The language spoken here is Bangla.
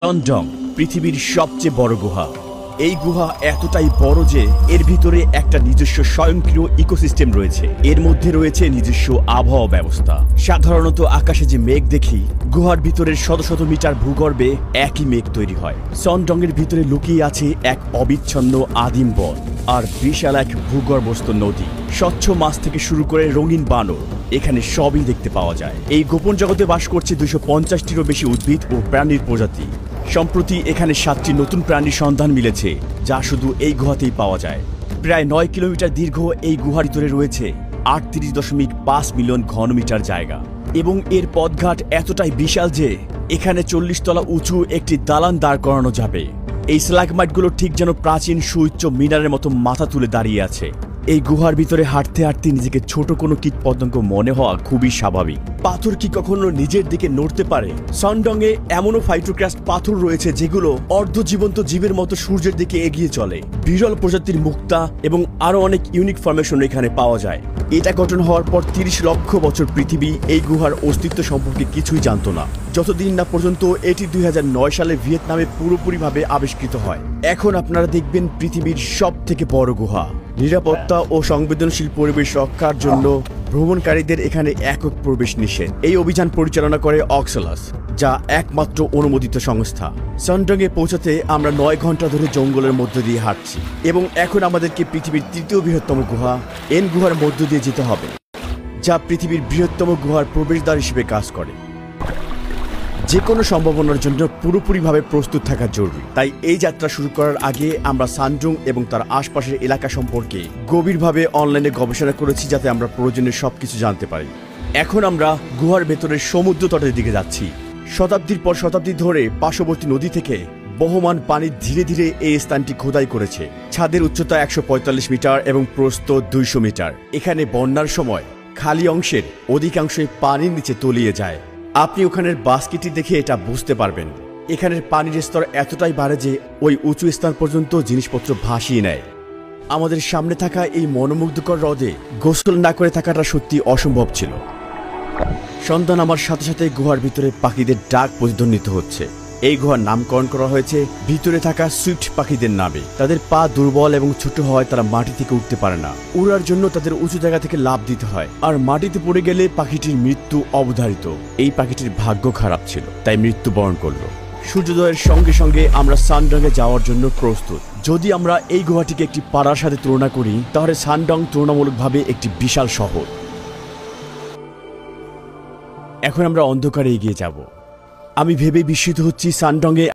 সানডং পৃথিবীর সবচেয়ে বড় গুহা। এই গুহা এতটাই বড় যে এর ভিতরে একটা নিজস্ব স্বয়ংক্রিয় ইকোসিস্টেম রয়েছে। এর মধ্যে রয়েছে নিজস্ব আবহাওয়া ব্যবস্থা। সাধারণত আকাশে যে মেঘ দেখি, গুহার ভিতরের শত শত মিটার ভূগর্ভে একই মেঘ তৈরি হয়। সানডং এর ভিতরে লুকিয়ে আছে এক অবিচ্ছন্ন আদিম বন আর বিশাল এক ভূগর্ভস্থ নদী। স্বচ্ছ মাছ থেকে শুরু করে রঙিন বানর, এখানে সবই দেখতে পাওয়া যায়। এই গোপন জগতে বাস করছে 250টিরও বেশি উদ্ভিদ ও প্রাণীর প্রজাতি। সম্প্রতি এখানে 7টি নতুন প্রাণীর সন্ধান মিলেছে, যা শুধু এই গুহাতেই পাওয়া যায়। প্রায় 9 কিলোমিটার দীর্ঘ এই গুহার ভিতরে রয়েছে 38.5 মিলিয়ন ঘনমিটার জায়গা এবং এর পথঘাট এতটাই বিশাল যে এখানে 40 তলা উঁচু একটি দালান দাঁড় করানো যাবে। এই স্ট্যালাগমাইটগুলো ঠিক যেন প্রাচীন সুউচ্চ মিনারের মতো মাথা তুলে দাঁড়িয়ে আছে। এই গুহার ভিতরে হাঁটতে হাঁটতে নিজেকে ছোট কোনো কীট পতঙ্গ মনে হওয়া খুবই স্বাভাবিক। পাথর কি কখনো নিজের দিকে নড়তে পারে? সানডং এ এমনও ফাইটোক্রাস্ট পাথর রয়েছে যেগুলো অর্ধজীবন্ত জীবের মতো সূর্যের দিকে এগিয়ে চলে। বিরল প্রজাতির মুক্তা এবং আরো অনেক ইউনিক ফরমেশন এখানে পাওয়া যায়। এটা গঠন হওয়ার পর 30 লক্ষ বছর পৃথিবী এই গুহার অস্তিত্ব সম্পর্কে কিছুই জানতো না, যতদিন না পর্যন্ত এটি 2009 সালে ভিয়েতনামে পুরোপুরিভাবে আবিষ্কৃত হয়। এখন আপনারা দেখবেন পৃথিবীর সব থেকে বড় গুহা। নিরাপত্তা ও সংবেদনশীল পরিবেশ রক্ষার জন্য ভ্রমণকারীদের এখানে একক প্রবেশ নিষেধ। এই অভিযান পরিচালনা করে অক্সালাস, যা একমাত্র অনুমোদিত সংস্থা। সানডং এ পৌঁছাতে আমরা 9 ঘন্টা ধরে জঙ্গলের মধ্য দিয়ে হাঁটছি এবং এখন আমাদেরকে পৃথিবীর 3য় বৃহত্তম গুহা এন গুহার মধ্য দিয়ে যেতে হবে, যা পৃথিবীর বৃহত্তম গুহার প্রবেশদ্বার হিসেবে কাজ করে। যে কোনো সম্ভাবনার জন্য পুরোপুরিভাবে প্রস্তুত থাকা জরুরি। তাই এই যাত্রা শুরু করার আগে আমরা সানডং এবং তার আশপাশের এলাকা সম্পর্কে গভীরভাবে অনলাইনে গবেষণা করেছি, যাতে আমরা প্রয়োজনীয় সবকিছু জানতে পারি। এখন আমরা গুহার ভেতরের সমুদ্র তটের দিকে যাচ্ছি। শতাব্দীর পর শতাব্দী ধরে পার্শ্ববর্তী নদী থেকে বহমান পানি ধীরে ধীরে এই স্থানটি খোদাই করেছে। ছাদের উচ্চতা 145 মিটার এবং প্রস্থ 200 মিটার। এখানে বন্যার সময় খালি অংশের অধিকাংশই পানির নিচে তলিয়ে যায়। আপনি ওখানের বাস্কেটটি দেখে এটা বুঝতে পারবেন। এখানের পানির স্তর এতটাই বাড়ে যে ওই উঁচু স্থান পর্যন্ত জিনিসপত্র ভাসিয়ে নেয়। আমাদের সামনে থাকা এই মনোমুগ্ধকর হ্রদে গোসল না করে থাকাটা সত্যি অসম্ভব ছিল। সন্ধ্যা নামার সাথে সাথে গুহার ভিতরে পাখিদের ডাক প্রতিধ্বনিত হচ্ছে। এই গুহার নামকরণ করা হয়েছে ভিতরে থাকা সুইফট পাখিদের নামে। তাদের পা দুর্বল এবং ছোট হওয়ায় তারা মাটি থেকে উঠতে পারে না। উড়ার জন্য তাদের উঁচু জায়গা থেকে লাফ দিতে হয়, আর মাটিতে পড়ে গেলে পাখিটির মৃত্যু অবধারিত। এই পাখিটির ভাগ্য খারাপ ছিল, তাই মৃত্যুবরণ করলো। সূর্যোদয়ের সঙ্গে সঙ্গে আমরা সানডং এ যাওয়ার জন্য প্রস্তুত। যদি আমরা এই গুহাটিকে একটি পাড়ার সাথে তুলনা করি, তাহলে সানডং তুলনামূলকভাবে একটি বিশাল শহর। এখন আমরা অন্ধকারে এগিয়ে যাব। আমি ভেবে বিস্মিত হচ্ছি সানডং এ